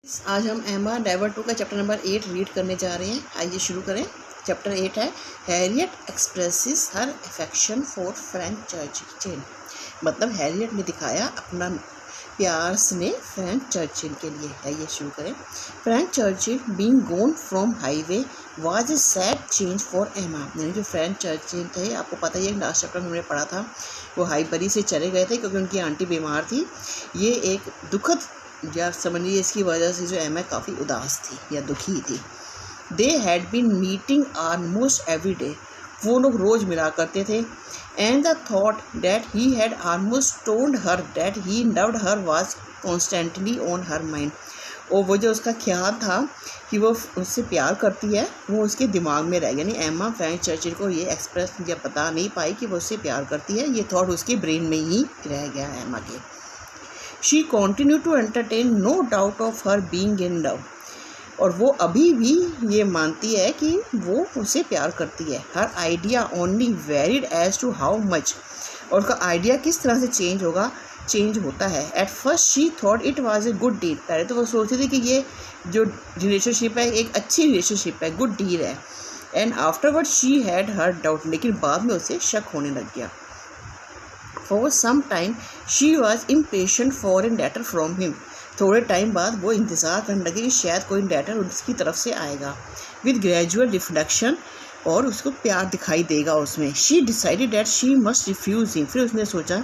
आज हम एमा डाइवर 2 का चैप्टर नंबर 8 रीड करने जा रहे हैं। आइए शुरू करें। चैप्टर 8 है Harriet expresses her affection for Frank Churchill. मतलब हैरियट ने दिखाया अपना प्यार स्नेह फ्रैंक चर्चिल के लिए। आइए शुरू करें। Frank Churchill being gone from हाईवे was a sad change for Emma. यानी जो फ्रैंक चर्चिल थे, आपको पता ही है लास्ट चैप्टर में हमने पढ़ा था, वो हाईबरी से चले गए थे क्योंकि उनकी आंटी बीमार थी। ये एक दुखद या समझिए इसकी वजह से जो एमा काफ़ी उदास थी या दुखी थी। They had been meeting almost every day. वो लोग रोज़ मिला करते थे। And the thought that he had almost told her that he loved her was constantly on her mind. और वो जो उसका ख्याल था कि वो उससे प्यार करती है, वो उसके दिमाग में रह गया। यानी एमा फ्रैंक चर्चिल को ये एक्सप्रेस या बता नहीं पाई कि वो उससे प्यार करती है। ये थॉट उसके ब्रेन में ही रह गया एमा के। She continued to entertain no doubt of her being in love। और वो अभी भी ये मानती है कि वो उसे प्यार करती है। Her idea only varied as to how much। और उसका आइडिया किस तरह से चेंज होता है। At first she thought it was a good deal। पहले तो वो सोचती थी कि ये जो रिलेशनशिप है एक अच्छी रिलेशनशिप है, गुड डील है। And afterward she had her doubt। लेकिन बाद में उसे शक होने लग गया। For some time she was impatient for a letter from him। थोड़े टाइम बाद वो इंतज़ार करने लगी कि शायद कोई लेटर उसकी तरफ से आएगा। With gradual reflection, और उसको प्यार दिखाई देगा उसमें। She decided that she must refuse him। फिर उसने सोचा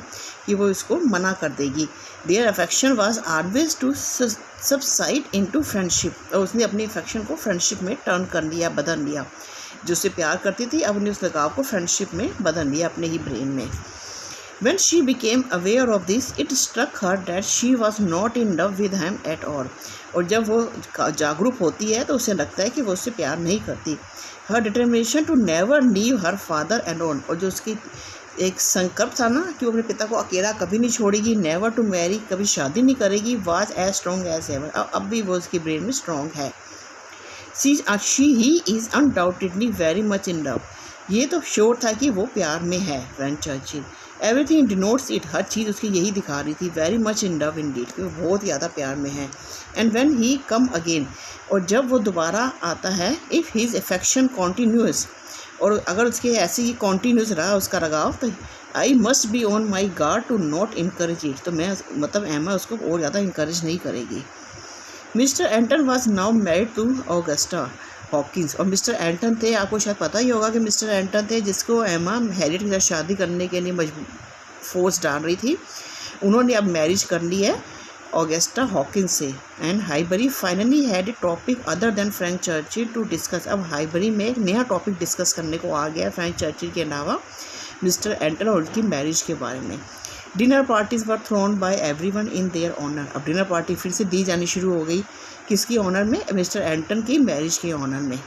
कि वो इसको मना कर देगी। Their affection was always to subside into friendship। और उसने अपनी अफेक्शन को फ्रेंडशिप में टर्न कर लिया, बदल लिया। जो उससे प्यार करती थी अब उन्हें उस लगाव को फ्रेंडशिप में बदल लिया अपने ही ब्रेन में। When she became aware of this, it struck her that she was not in love with him at all। और जब वो जागरूक होती है तो उसे लगता है कि वो उससे प्यार नहीं करती। Her determination to never leave her father alone। और जो उसकी एक संकल्प था ना कि वो अपने पिता को अकेला कभी नहीं छोड़ेगी, never to marry, कभी शादी नहीं करेगी, was as strong as ever। अब भी वो उसकी ब्रेन में स्ट्रॉन्ग है। He is undoubtedly very much in love। ये तो श्योर था कि वो प्यार में है Frank Churchill. Everything denotes it. हर चीज़ उसकी यही दिखा रही थी, very much in love indeed, कि वो बहुत ज़्यादा प्यार में है। And when he come again, और जब वो दोबारा आता है, इफ़ हीज अफेक्शन कॉन्टीन्यूस, और अगर उसके ऐसे ही कॉन्टीन्यूस रहा उसका लगाव, तो I must be on my guard to not encourage it. तो मैं मतलब एमा उसको और ज़्यादा इनकरेज नहीं करेगी। Mr Elton was now married to Augusta Hawkins. और मिस्टर एंटन थे, आपको शायद पता ही होगा कि मिस्टर एंटन थे जिसको एमा हैरियट के साथ शादी करने के लिए फोर्स डाल रही थी। उन्होंने अब मैरिज कर ली है ऑगस्टा हॉकिंस से। And Highbury finally had a topic other than Frank Churchill to discuss. अब हाईबरी में एक नया टॉपिक डिस्कस करने को आ गया फ्रैंक चर्चिल के अलावा मिस्टर एंटन और उनकी मैरिज के बारे में। Dinner parties were thrown by everyone in their honour. अब डिनर पार्टी फिर से दी जानी शुरू हो गई, किसकी ऑनर में? मिस्टर एंटन की मैरिज के ऑनर में।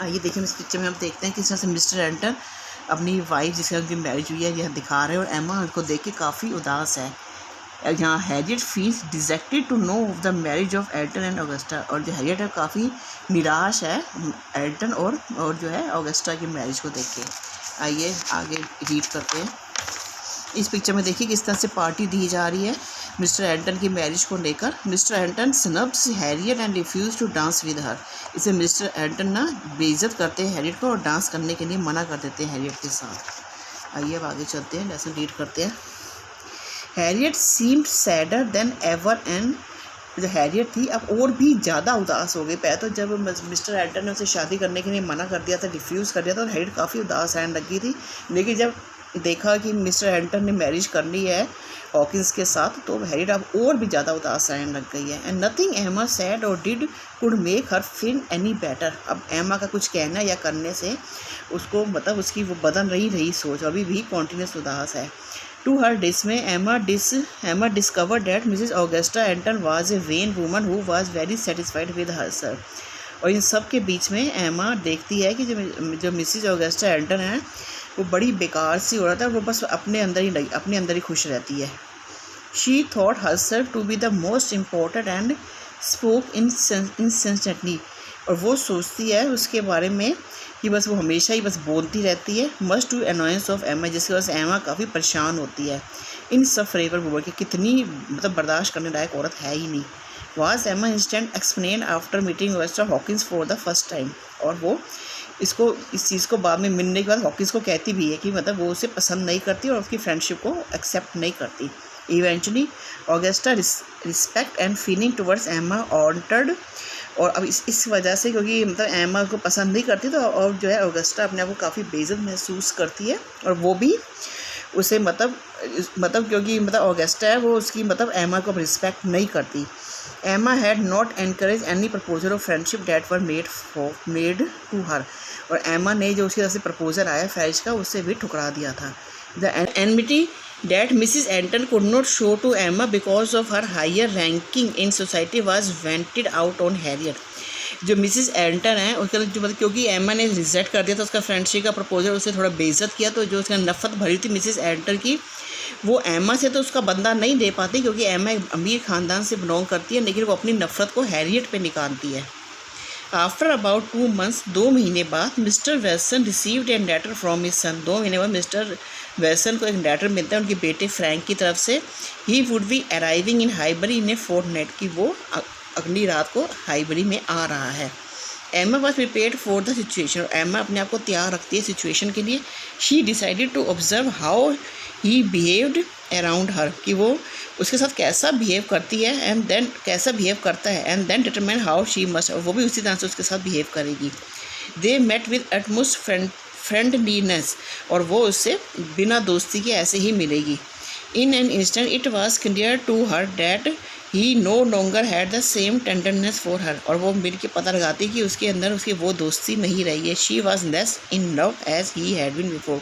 आइए देखिए इस पिक्चर में हम देखते हैं किस तरह से मिस्टर एंटन अपनी वाइफ जिसका उनकी मैरिज हुई है यह दिखा रहे हैं, और एमा उनको देख के काफ़ी उदास है। यहाँ Harriet feels dejected to know of the marriage of Elton and Augusta. और जो हैरियट है काफ़ी निराश है एल्टन और जो है ऑगस्टा की मैरिज को देख के। आइए आगे रीड करते हैं। इस पिक्चर में देखिए किस तरह से पार्टी दी जा रही है मिस्टर एंटन की मैरिज को लेकर। Mr Elton snubs Harriet and refuse to dance with her. इसे मिस्टर एंटन ना बेइज्जत करते हैं हैरियट को और डांस करने के लिए मना कर देते हैं हैरियट के साथ। आइए अब आगे चलते हैं, लेसन रीड करते हैं। Harriet seemed sadder then ever. And जो हैरियट थी अब और भी ज़्यादा उदास हो गई। पहले तो जब मिस्टर एंटन ने उसे शादी करने के लिए मना कर दिया था, रिफ्यूज़ कर दिया था, और हैरियट काफ़ी उदास रहने लगी थी। लेकिन जब देखा कि मिस्टर एंटन ने मैरिज कर ली है हॉकिंस के साथ, तो हैरियट अब और भी ज़्यादा उदास रहने लग गई है। एंड नथिंग एमा सैड और did could make her feel any better. अब एमा का कुछ कहना या करने से उसको मतलब उसकी वो बदल रही सोच, अभी भी कॉन्टीन्यूस उदास है। To her dismay Emma discover that Mrs Augusta Elton was a vain woman who was very satisfied with herself. और इन सब के बीच में एमा देखती है कि जो मिसेज ऑगस्टा एंटन है वो बड़ी बेकार सी औरत है, वो बस अपने अंदर ही खुश रहती है। She thought herself to be the most important and spoke incessantly. और वो सोचती है उसके बारे में कि बस वो हमेशा ही बस बोलती रहती है, मस्ट टू अनोयंस ऑफ एमा, जिसकी वजह से एमा काफ़ी परेशान होती है। इन सब फेवर वूमन की कितनी मतलब बर्दाश्त करने लायक औरत है ही नहीं। Was Emma instant explain after meeting Augusta Hawkins for the first time. और वो इसको इस चीज़ को बाद में मिलने के बाद हॉकिंस को कहती भी है कि मतलब वो उसे पसंद नहीं करती और उसकी फ्रेंडशिप को एक्सेप्ट नहीं करती। Eventually Augusta respect and feeling towards Emma altered. और अब इस वजह से, क्योंकि मतलब एमा को पसंद नहीं करती तो और जो है ऑगस्टा अपने आप को काफ़ी बेइज्जत महसूस करती है और वो भी उसे मतलब क्योंकि मतलब ऑगस्टा है वो उसकी मतलब एमा को रिस्पेक्ट नहीं करती। Emma had not encourage any proposal of friendship that were made to her. और एमा ने जो उसकी तरफ से प्रपोजल आया फ्रेंड्स का उससे भी ठुकरा दिया था। The enmity that Mrs. Anton could not show to Emma because of her higher ranking in society was vented out on Harriet। जो मिसिस एंटन है उसका जो मतलब क्योंकि एमा ने रिजेक्ट कर दिया था उसका फ्रेंडशिप का प्रपोजल, उससे थोड़ा बेइज्जत किया, तो जो उसका नफरत भरी थी मिसिस एंटन की वो एमा से तो उसका बंदा नहीं दे पाती क्योंकि एमा एक अमीर ख़ानदान से बिलोंग करती है, लेकिन वो अपनी नफरत को हैरियट पे निकालती है। आफ्टर अबाउट 2 months 2 महीने बाद मिस्टर वेल्सन received an letter from his son. 2 महीने बाद मिस्टर वेल्सन को एक लेटर मिलता है उनके बेटे फ्रैंक की तरफ से। He would be arriving in Highbury in a fortnight, की वो अगली रात को हाईबरी में आ रहा है। एमा was prepared for the situation. और एमा अपने आप को तैयार रखती है सिचुएशन के लिए। She decided to observe how he behaved around her, कि वो उसके साथ कैसा बिहेव करती है एंड देन कैसा बिहेव करता है and then determine how she must, वो भी उसी तरह से उसके साथ बिहेव करेगी। They met with utmost friendliness, और वो उससे बिना दोस्ती के ऐसे ही मिलेगी। In an instant it was clear to her that he no longer had the same tenderness for her. और वो मिल के पता लगाती कि उसके अंदर उसकी वो दोस्ती नहीं रही है। She was less in love as he had been before.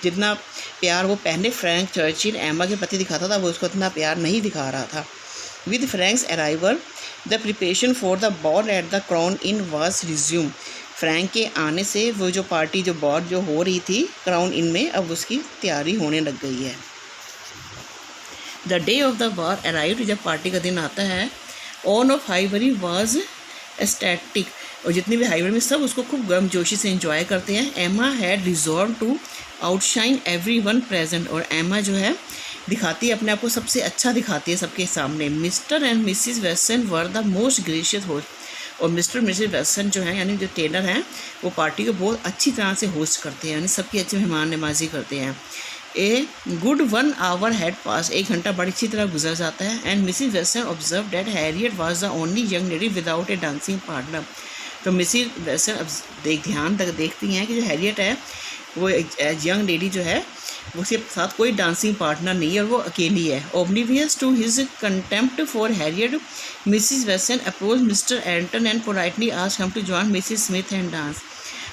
जितना प्यार वो पहले फ्रैंक चर्चिल एमा के प्रति दिखाता था वो उसको इतना प्यार नहीं दिखा रहा था। With Franks arrival the preparation for the ball at the crown in was resume. Frank के आने से वो जो पार्टी जो बॉल जो हो रही थी क्राउन इन में, अब उसकी तैयारी होने लग गई है। The day of the ball arrived, जब पार्टी का दिन आता है, ऑन ऑफ हाईबरी वॉज एस्टैटिक, और जितने भी हाईबरी में सब उसको खूब गर्मजोशी से एंजॉय करते हैं। Emma had resolve to outshine everyone present, और एमा जो है दिखाती है अपने आप को सबसे अच्छा दिखाती है सबके सामने। मिस्टर एंड मिसिस वेल्सन were the most gracious host, और मिस्टर मिसिस वेल्सन जो है यानी जो टेलर हैं वो पार्टी को बहुत अच्छी तरह से होस्ट करते हैं, यानी सबकी अच्छी मेहमान नवाजी करते हैं। ए गुड 1 hour हैड पास, 1 घंटा बड़ी अच्छी तरह गुजर जाता है। And Mrs वेल्सन observe that Harriet was the only young lady without A dancing partner. तो मिसिस वेल्सन अब ध्यान तक देखती हैं कि जो हैरियट है वो यंग लेडी जो है उसके साथ कोई डांसिंग पार्टनर नहीं है और वो अकेली है। Oblivious to his contempt for Harriet, Mrs वेल्सन approach Mr Elton and politely asked him to join Mrs Smith and dance.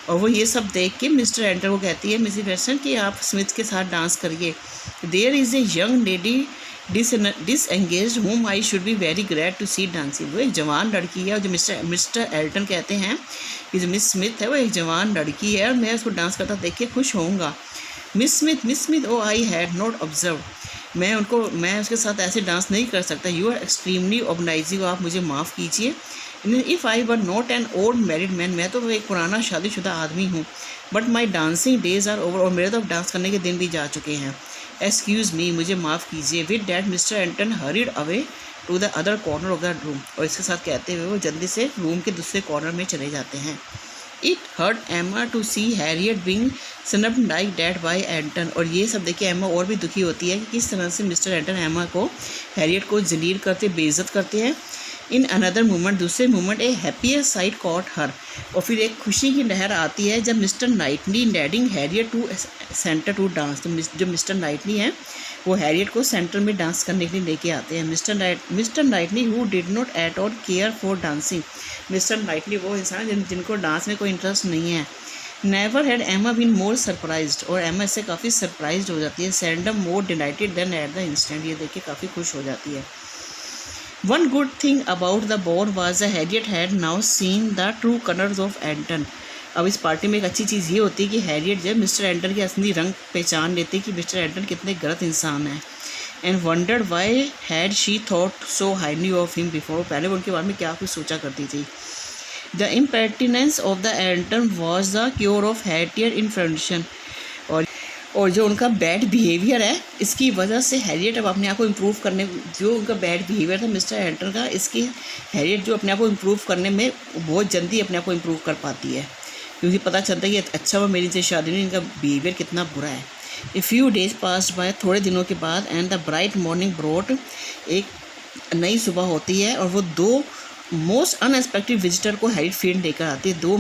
और वो ये सब देख के मिस्टर एंटन को कहती है मिसिस वेल्सन कि आप स्मिथ के साथ डांस करिए। There is a young lady disengaged whom I should be very glad to see dancing। वो एक जवान लड़की है, और जो मिस्टर एल्टन कहते हैं कि जो मिस स्मिथ है वो एक जवान लड़की है और मैं उसको डांस करता देख के खुश होऊंगा। Miss Smith oh I had not observe, मैं उसके साथ ऐसे डांस नहीं कर सकता। यू आर एक्सट्रीमली ऑर्गेनाइजिंग, आप मुझे माफ़ कीजिए। If I were not an old married man, मैं तो एक पुराना शादीशुदा आदमी हूँ, but my dancing days are over, और मेरे तो डांस करने के दिन भी जा चुके हैं। एक्सक्यूज़ मी, मुझे माफ़ कीजिए। With that Mr Elton hurried away to the other corner of the room, और इसके साथ कहते हुए वो जल्दी से रूम के दूसरे कॉर्नर में चले जाते हैं। It hurt Emma to see Harriet being snubbed like that by Elton, और ये सब देखिए एमा और भी दुखी होती है कि किस तरह से मिस्टर एंटन एमा को हैरियट को जलील करते बेइज्जत करते हैं। इन अनदर मोमेंट, दूसरे moment, a happier sight caught her, और फिर एक खुशी की लहर आती है जब Mr Knightley leading Harriet to centre to dance. तो जो मिस्टर नाइटली हैं वो हैरियट को सेंटर में डांस करने के लिए लेके आते हैं। Mister Knightley who did not at all care for dancing, mister Knightley वो इंसान जिनको डांस में कोई इंटरेस्ट नहीं है। Never had Emma been more surprised, और एमा इससे काफ़ी सरप्राइज्ड हो जाती है। Seldom more delighted than at the instant, ये देख के काफ़ी खुश हो जाती है। One good thing about the ball was that Harriet had now seen the true colors of Anton। अब इस पार्टी में एक अच्छी चीज़ ये होती है कि हैरियट जब मिस्टर एंटन के असली रंग पहचान लेती है कि मिस्टर एंटन कितने गलत इंसान हैं। And wandered Y had she thought so highly of him before, पहले वो उनके बारे में क्या कुछ सोचा करती थी। The impertinence of the Elton was the cure of Harriet infatuation, और जो उनका बैड बिहेवियर है, इसकी वजह से हैरियट अब अपने आप को इम्प्रूव करने, जो उनका बैड बिहेवियर था मिस्टर एंटन का, इसकी हैरियट जो अपने आप को इम्प्रूव करने में बहुत जल्दी अपने आप को इम्प्रूव कर पाती है, क्योंकि पता चलता है कि अच्छा वो मेरी से शादी में इनका बिहेवियर कितना बुरा है। A few days passed by, थोड़े दिनों के बाद, and the bright morning brought, एक नई सुबह होती है और वो दो मोस्ट अनएक्सपेक्टेड विजिटर को हैरियट फील्ड लेकर आती है। दो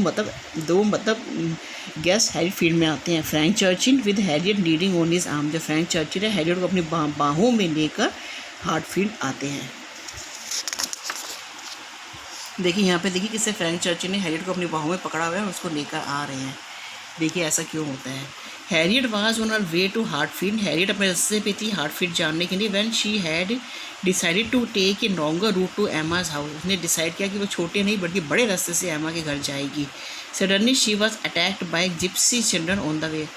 मतलब गेस्ट हैरियट फील्ड में आते हैं। Frank Churchill with Harriet leading on his arm, जो फ्रैंक चर्चिल है हैरियट को अपनी बाहों में लेकर हार्टफील्ड आते हैं। देखिए यहाँ पे देखिए किससे फ्रैंक चर्चिल ने हैरियट को अपनी बाहों में पकड़ा हुआ है और उसको लेकर आ रहे हैं। देखिए ऐसा क्यों होता है। Harriet was on her way to Hartfield, Harriet अपने रास्ते पे थी हार्टफील्ड जानने के लिए। When she had decided to take a longer route to Emma's house, उसने डिसाइड किया कि वो छोटे नहीं बल्कि बड़े रास्ते से एमा के घर जाएगी। Suddenly she was attacked by Gypsy children on the way,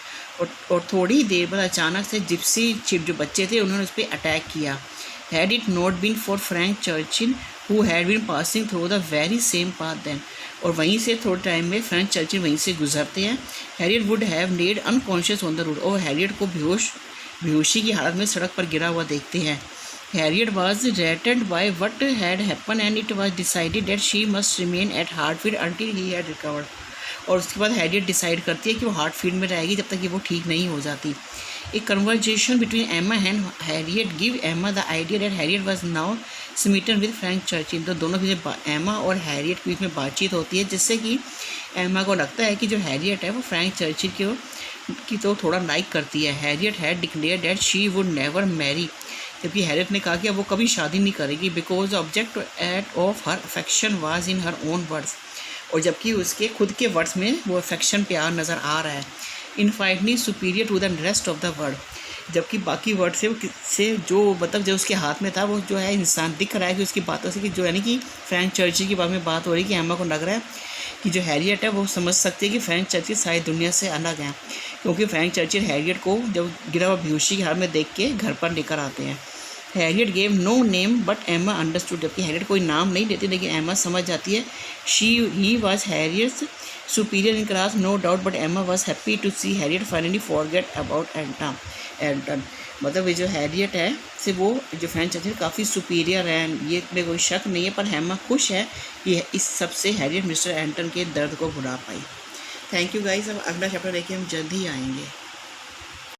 और थोड़ी देर बाद अचानक से जिप्सी जो बच्चे थे उन्होंने उस पर अटैक किया। Had it not been for Frank Churchill who had been passing through the very same path then, और वहीं से थोड़े टाइम में फ्रैंक चर्चिल वहीं से गुजरते हैं। Harriet would have led unconscious on the road, और हैरियट को बेहोशी की हालत में सड़क पर गिरा हुआ देखते हैं। Harriet was rattled by what had happen and it was decided that she must remain at Hartfield until he had recovered, और उसके बाद हैरियट डिसाइड करती है कि वो हार्टफील्ड में रहेगी जब तक कि वो ठीक नहीं हो जाती। A conversation between Emma and Harriet give Emma the idea that Harriet was now smitten with Frank Churchill, तो दोनों के बीच एमा और हैरियट के बीच में बातचीत होती है, जिससे कि एमा को लगता है कि जो हैरियट है वो फ्रैंक चर्चिल की तो थोड़ा लाइक करती है। Harriet had declare that she would never marry, जबकि हैरियट ने कहा कि अब वो कभी शादी नहीं करेगी, because object at of her affection was in her own words, और जबकि उसके खुद के वर्ड्स में वो अफेक्शन प्यार नज़र आ रहा है। Infinitely superior to the rest of the world, जबकि बाकी वर्ड से जो मतलब जो उसके हाथ में था वो जो है इंसान दिख रहा है कि उसकी बातों से कि जो यानी कि फ्रैंक चर्चिल के बारे में बात हो रही है कि एमा को लग रहा है कि जो हैरियट है वो समझ सकती है कि फ्रैंक चर्चिल सारी दुनिया से अलग हैं, क्योंकि फ्रैंक चर्चिल हैरियट को जब गिरा हुआ बेहोशी की हालत में देख के घर पर लेकर आते हैं। Harriet gave no name but Emma understood, जबकि हैरियट कोई नाम नहीं देती लेकिन एमा समझ जाती है। He was Harriet's superior in class, no doubt, but Emma was happy to see Harriet finally forget about Anton। मतलब ये जो हैरियट है से वो जो फ्रैंक चर्चिल काफ़ी सुपीरियर है, ये में कोई शक नहीं है, पर एम्मा खुश है कि इस सब से हैरियट मिस्टर एंटन के दर्द को भुला पाई। थैंक यू गाइस, अब अगला चैप्टर लेके हम जल्द ही आएंगे।